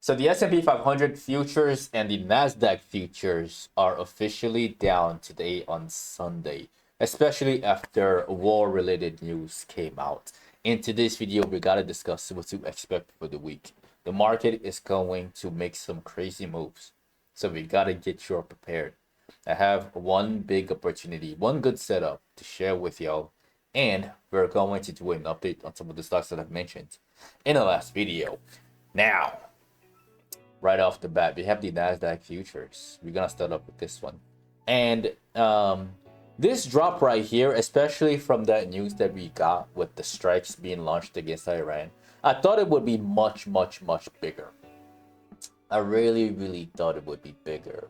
So the S&P 500 futures and the Nasdaq futures are officially down today on Sunday, especially after war-related news came out. In today's video, we gotta discuss what to expect for the week. The market is going to make some crazy moves, so we gotta get you prepared. I have one big opportunity, one good setup to share with y'all, and we're going to do an update on some of the stocks that I've mentioned in the last video. Now, right off the bat, we have the Nasdaq futures. We're gonna start up with this one, and this drop right here, especially from that news that we got with the strikes being launched against Iran, I thought it would be much bigger. I really thought it would be bigger.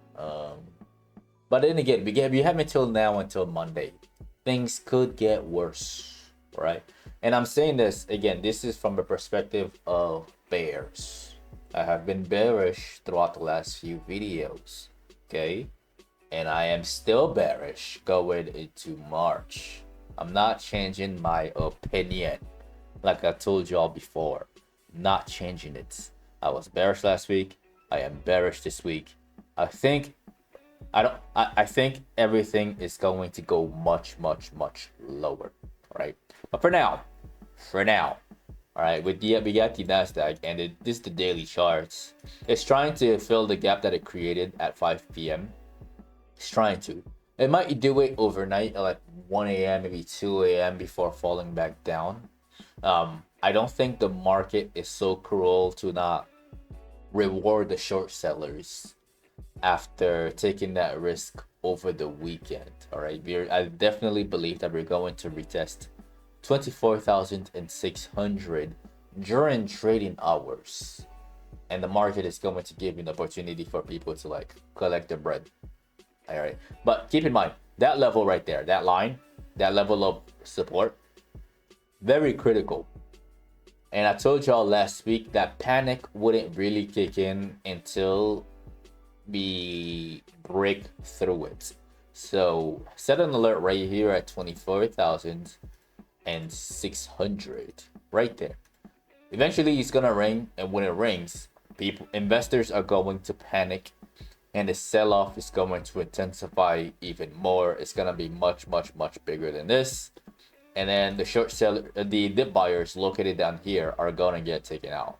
But then again, we have until now, until Monday. Things could get worse, right? And I'm saying this again, this is from the perspective of bears. I have been bearish throughout the last few videos, okay? And I am still bearish going into March. I'm not changing my opinion. Like I told y'all before, not changing it. I was bearish last week. I am bearish this week. I think everything is going to go much lower, right? But for now, all right, we got the Nasdaq, and this is the daily charts. It's trying to fill the gap that it created at 5 p.m. It's trying to. It might do it overnight at like 1 a.m., maybe 2 a.m. before falling back down. I don't think the market is so cruel to not reward the short sellers after taking that risk over the weekend. All right, I definitely believe that we're going to retest 24,600 during trading hours, and the market is going to give you an opportunity for people to like collect their bread. All right, but keep in mind that level right there, that line, that level of support, very critical. And I told y'all last week that panic wouldn't really kick in until we break through it. So set an alert right here at 24,600 right there. Eventually it's gonna ring, and when it rings, investors are going to panic, and the sell-off is going to intensify even more. It's gonna be much bigger than this, and then the short seller, the dip buyers located down here, are gonna get taken out.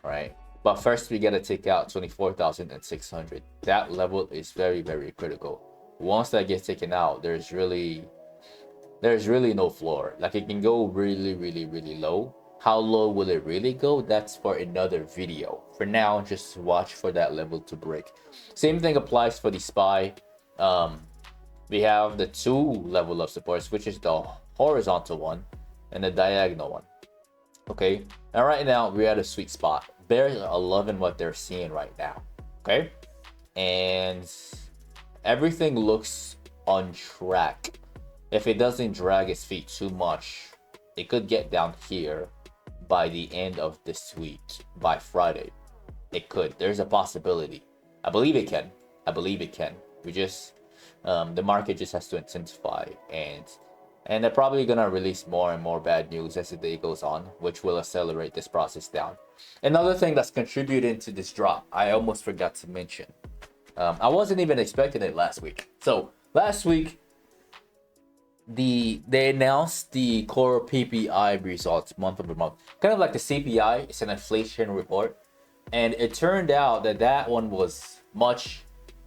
All right, but first we gotta take out 24,600. That level is very critical. Once that gets taken out, there's really no floor. Like, it can go really low. How low will it really go? That's for another video. For now, just watch for that level to break. Same thing applies for the SPY. We have the two level of supports, which is the horizontal one and the diagonal one. Okay, and right now we're at a sweet spot. Bears are loving what they're seeing right now. Okay, and everything looks on track. If it doesn't drag its feet too much, it could get down here by the end of this week, by Friday. It could. There's a possibility. I believe it can. We just the market just has to intensify, and they're probably gonna release more and more bad news as the day goes on, which will accelerate this process down. Another thing that's contributing to this drop, I almost forgot to mention. I wasn't even expecting it last week. So last week, they announced the core PPI results month over month, kind of like the CPI. It's an inflation report, and it turned out that one was much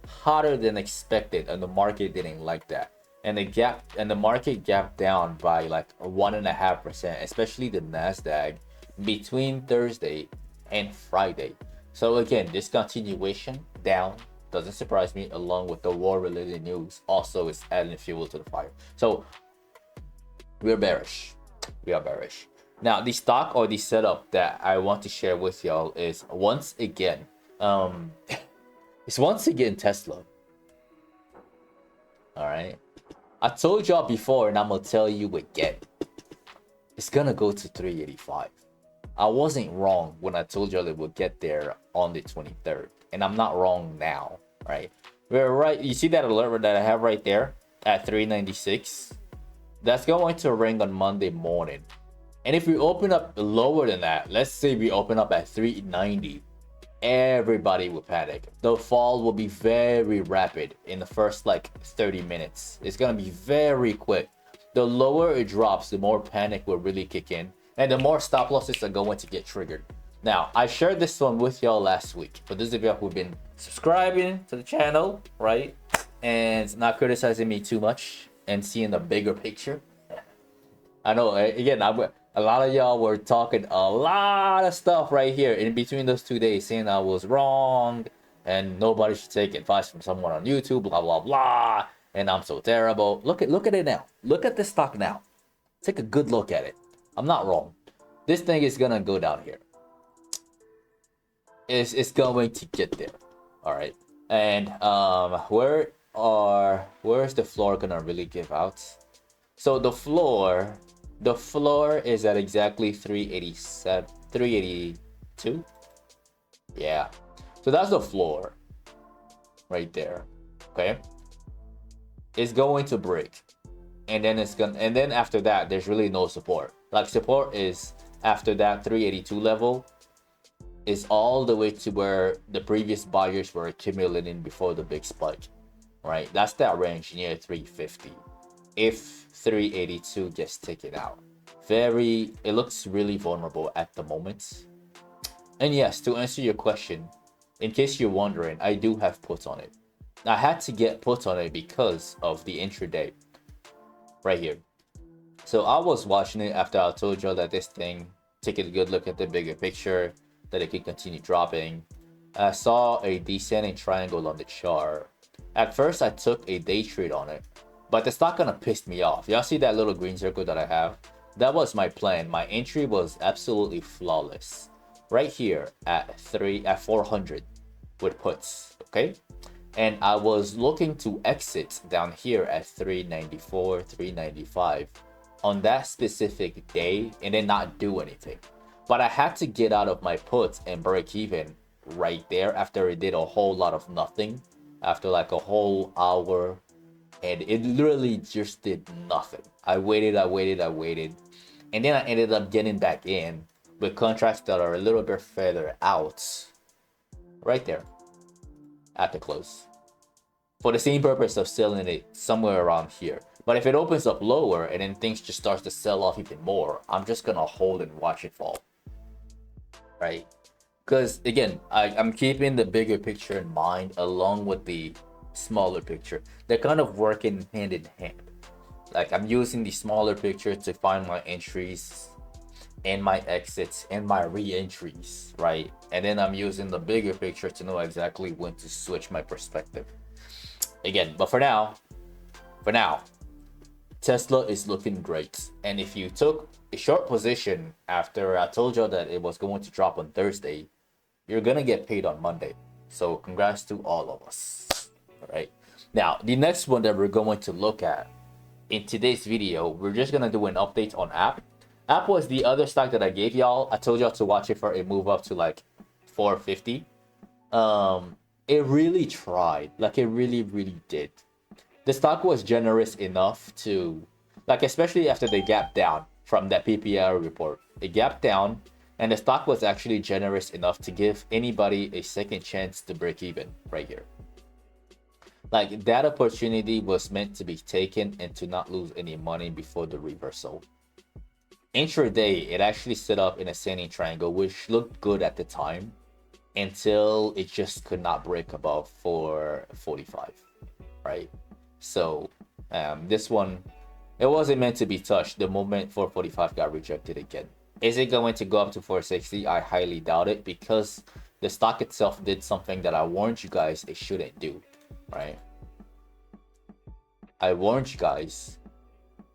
hotter than expected, and the market didn't like that, and the market gapped down by like 1.5%, especially the Nasdaq, between Thursday and Friday. So again, this continuation down doesn't surprise me, along with the war-related news also is adding fuel to the fire. So we're bearish. Now, the stock or the setup that I want to share with y'all is once again Tesla. All right, I told y'all before, and I'm gonna tell you again, it's gonna go to 385. I wasn't wrong when I told y'all it would get there on the 23rd, and I'm not wrong now, right? We're right. You see that alert that I have right there at 396? That's going to ring on Monday morning. And if we open up lower than that, let's say we open up at 390, everybody will panic. The fall will be very rapid in the first like 30 minutes. It's gonna be very quick. The lower it drops, the more panic will really kick in, and the more stop losses are going to get triggered. Now, I shared this one with y'all last week. For those of y'all who've been subscribing to the channel, right, and not criticizing me too much and seeing the bigger picture. I know, again, a lot of y'all were talking a lot of stuff right here in between those 2 days, saying I was wrong and nobody should take advice from someone on YouTube, blah blah blah, and I'm so terrible. Look at it now. Look at this stock now. Take a good look at it. I'm not wrong. This thing is gonna go down here. It's going to get there. All right. And where's the floor gonna really give out? So the floor is at exactly 387, 382. Yeah. So that's the floor right there. Okay. It's going to break. And then after that, there's really no support. Like support is after that 382 level is all the way to where the previous buyers were accumulating before the big spike, right? That's that range near 350. If 382 gets taken out, it looks really vulnerable at the moment. And yes, to answer your question, in case you're wondering, I do have puts on it. I had to get puts on it because of the intraday right here. So I was watching it after I told you that this thing, take a good look at the bigger picture, that it could continue dropping. I saw a descending triangle on the chart. At first, I took a day trade on it, but the stock kind of pissed me off. Y'all see that little green circle that I have? That was my plan. My entry was absolutely flawless. Right here at 400 with puts, okay? And I was looking to exit down here at 394, 395 on that specific day and then not do anything. But I had to get out of my puts and break even right there after it did a whole lot of nothing. After like a whole hour. And it literally just did nothing. I waited. And then I ended up getting back in with contracts that are a little bit further out. Right there. At the close. For the same purpose of selling it somewhere around here. But if it opens up lower and then things just starts to sell off even more, I'm just going to hold and watch it fall. Right? Because again, I'm keeping the bigger picture in mind along with the smaller picture. They're kind of working hand in hand. Like I'm using the smaller picture to find my entries and my exits and my re-entries, right? And then I'm using the bigger picture to know exactly when to switch my perspective. Again, but for now, Tesla is looking great. And if you took a short position after I told you that it was going to drop on Thursday, you're gonna get paid on Monday. So congrats to all of us. All right. Now, the next one that we're going to look at in today's video, we're just gonna do an update on App. App was the other stock that I gave y'all. I told y'all to watch it for a move up to like 450. It really tried. Like it really did. The stock was generous enough to, like, especially after they gapped down from that PPR report. It gapped down, and the stock was actually generous enough to give anybody a second chance to break even right here. Like, that opportunity was meant to be taken and to not lose any money before the reversal. Intraday, it actually stood up in a ascending triangle, which looked good at the time until it just could not break above 445, right? So this one, it wasn't meant to be touched the moment 445 got rejected again. Is it going to go up to 460? I highly doubt it, because the stock itself did something that I warned you guys it shouldn't do, right? I warned you guys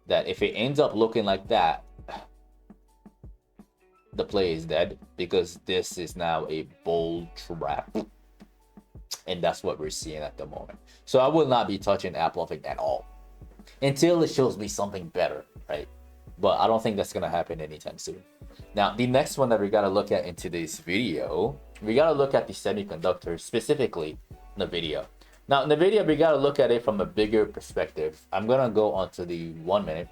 that if it ends up looking like that, the play is dead, because this is now a bull trap. And that's what we're seeing at the moment. So I will not be touching Apploving at all until it shows me something better, right? But I don't think that's going to happen anytime soon. Now, the next one that we got to look at in today's video, we got to look at the semiconductors, specifically Nvidia. Now, Nvidia, we got to look at it from a bigger perspective. I'm going to go onto the 1 minute,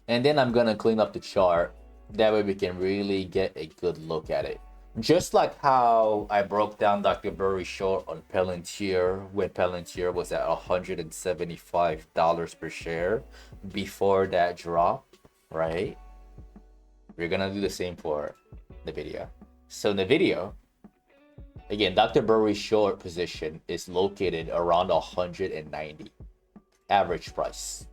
and then I'm going to clean up the chart. That way we can really get a good look at it. Just like how I broke down Dr. Burry short on Palantir when Palantir was at $175 per share before that drop, right? We're gonna do the same for Nvidia. So Nvidia, again, Dr. Burry's short position is located around 190 average price,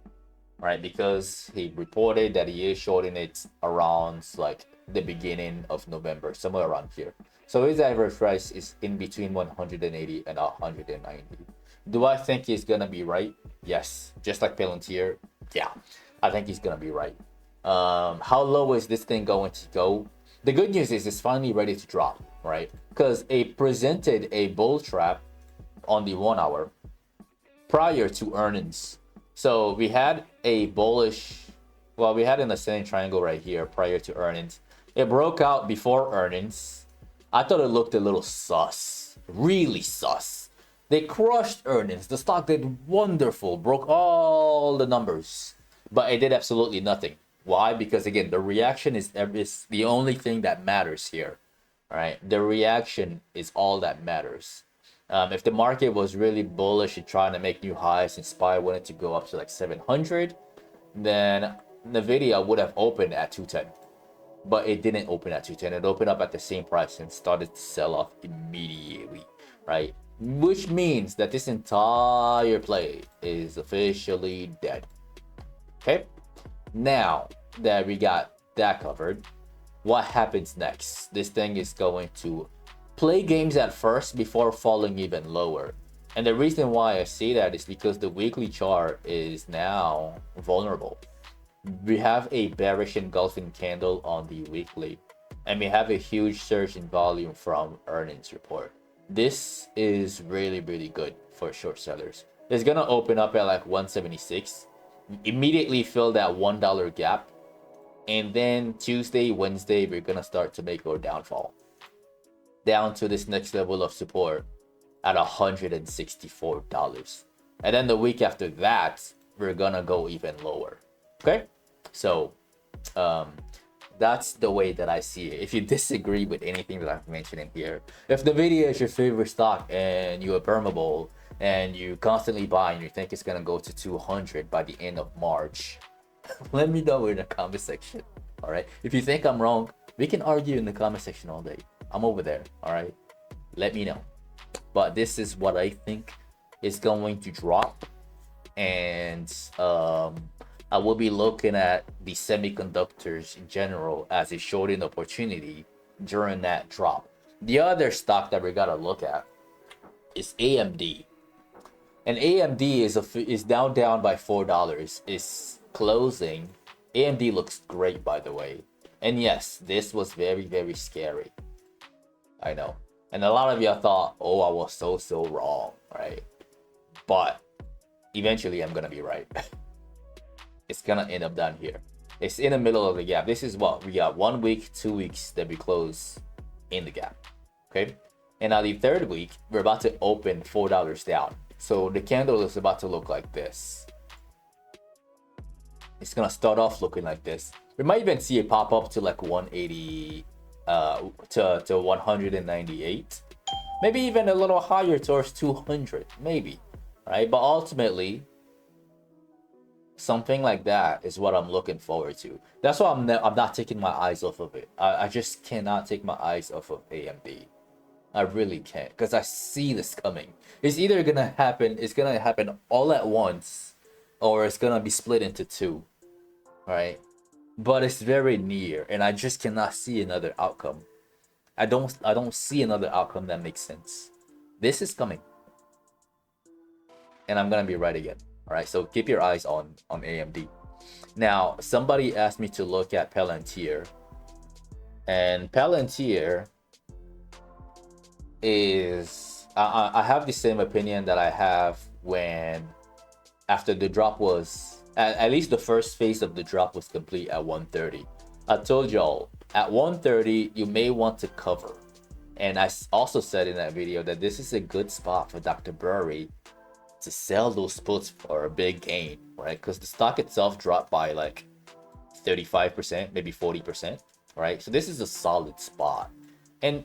right? Because he reported that he is shorting it around like the beginning of November, somewhere around here. So his average price is in between 180 and 190. Do I think he's gonna be right? Yes. Just like Palantir, yeah, I think he's gonna be right. How low is this thing going to go? The good news is it's finally ready to drop, right? Because it presented a bull trap on the 1 hour prior to earnings. So we had a bullish, well, we had an ascending triangle right here prior to earnings. It broke out before earnings. I thought it looked a little sus, really sus. They crushed earnings. The stock did wonderful, broke all the numbers, but it did absolutely nothing. Why? Because again, the reaction is the only thing that matters here. All right, the reaction is all that matters. If the market was really bullish and trying to make new highs and SPY wanted to go up to like 700, then Nvidia would have opened at 210. But it didn't open at 210. It opened up at the same price and started to sell off immediately, right? Which means that this entire play is officially dead. Okay? Now that we got that covered, what happens next? This thing is going to play games at first before falling even lower. And the reason why I say that is because the weekly chart is now vulnerable. We have a bearish engulfing candle on the weekly, and we have a huge surge in volume from earnings report. This is really, really good for short sellers. It's gonna open up at like 176, immediately fill that $1 gap, and then Tuesday, Wednesday, we're gonna start to make our downfall down to this next level of support at $164. And then the week after that, we're gonna go even lower. Okay, so that's the way that I see it. If you disagree with anything that I've mentioned in here, if Nvidia is your favorite stock and you're a permable and you constantly buy and you think it's gonna go to 200 by the end of March, let me know in the comment section. All right, if you think I'm wrong, we can argue in the comment section all day. I'm over there. All right, let me know. But this is what I think is going to drop, and I will be looking at the semiconductors in general as a shorting opportunity during that drop. The other stock that we gotta look at is AMD, and AMD is now down by $4. It's closing. AMD looks great, by the way, and yes, this was very, very scary. I know, and a lot of y'all thought, oh, I was so wrong, right? But eventually I'm gonna be right. It's gonna end up down here. It's in the middle of the gap. This is what we got: 1 week, 2 weeks that we close in the gap. Okay, and now the third week we're about to open $4 down. So the candle is about to look like this. It's gonna start off looking like this. We might even see it pop up to like 180 to 198, maybe even a little higher towards 200, maybe, right? But ultimately, something like that is what I'm looking forward to. That's why I'm not taking my eyes off of it. I just cannot take my eyes off of AMD. I really can't, because I see this coming. It's either gonna happen, it's gonna happen all at once, or it's gonna be split into two, right? But it's very near, and I just cannot see another outcome. I don't see another outcome that makes sense. This is coming, and I'm gonna be right again. All right, so keep your eyes on AMD. Now, somebody asked me to look at Palantir, and Palantir is I have the same opinion that I have when after the drop was at least the first phase of the drop was complete at 130. I told y'all at 130 you may want to cover, and I also said in that video that this is a good spot for Dr. Burry to sell those puts for a big gain, right? Because the stock itself dropped by like 35%, maybe 40%, right? So this is a solid spot. And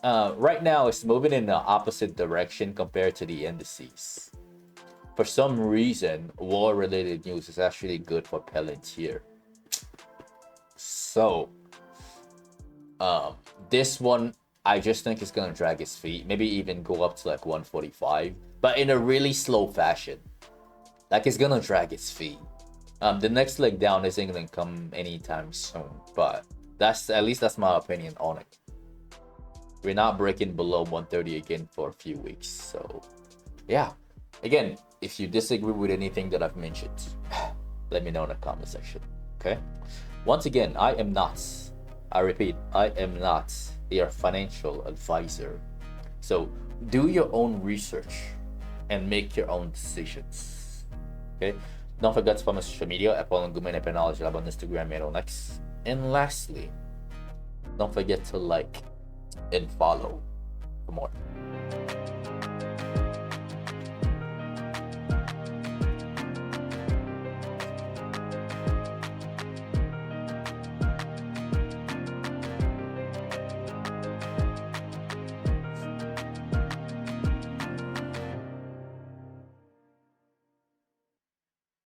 right now it's moving in the opposite direction compared to the indices. For some reason, war-related news is actually good for Palantir. So, this one, I just think it's gonna drag its feet. Maybe even go up to like 145, but in a really slow fashion. Like it's gonna drag its feet. The next leg down isn't gonna come anytime soon, but at least that's my opinion on it. We're not breaking below 130 again for a few weeks, so yeah. Again, if you disagree with anything that I've mentioned, let me know in the comment section. Okay. Once again, I repeat, I am not your financial advisor. So do your own research and make your own decisions. Okay. Don't forget to follow my social media at Paul and Gumen Knowledge Lab on Instagram and on X. And lastly, don't forget to like and follow